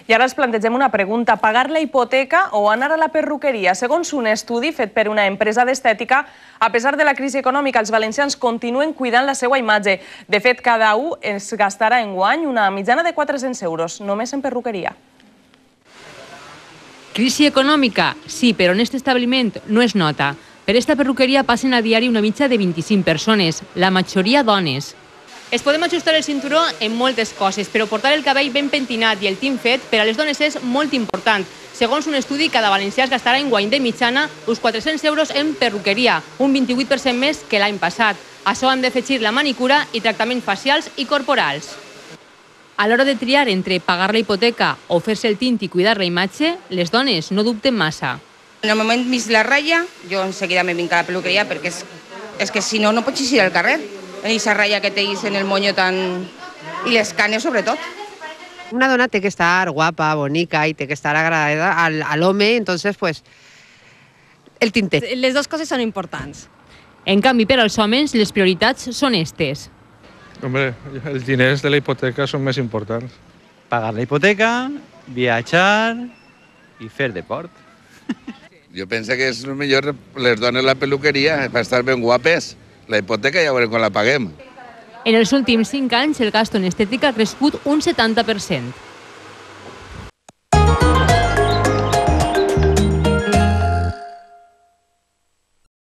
I ara ens plantegem una pregunta. Pagar la hipoteca o anar a la perruqueria? Segons un estudi fet per una empresa d'estètica, a pesar de la crisi econòmica, els valencians continuen cuidant la seva imatge. De fet, cada un es gastarà enguany una mitjana de 400 euros, només en perruqueria. Crisi econòmica? Sí, però en aquest establiment no es nota. Per esta perruqueria passen a diari una mitja de 25 persones, la majoria dones. Es podem ajustar el cinturó en moltes coses, però portar el cabell ben pentinat i el tint fet per a les dones és molt important. Segons un estudi, cada valencià es gastarà enguany de mitjana uns 400 euros en perruqueria, un 28% més que l'any passat. A això hem d'afegir la manicura i tractaments facials i corporals. A l'hora de triar entre pagar la hipoteca o fer-se el tint i cuidar la imatge, les dones no dubten massa. En el moment vist la ratlla, jo en seguida me vinc a la peluqueria perquè és que si no, no pots eixir al carrer. Aquesta ratlla que tens en el monyo tan... i les canes sobretot. Una dona té que estar guapa, bonica i té que estar agradada al home, entonces pues el tintet. Les dues coses són importants. En canvi, per als homes, les prioritats són estes. Hombre, els diners de la hipoteca són més importants. Pagar la hipoteca, viatjar i fer deport. Jo penso que és millor les dones la peluqueria per estar ben guapes. La hipoteca ja veurem quan la paguem. En els últims 5 anys, el gasto en estètica ha crescut un 70%.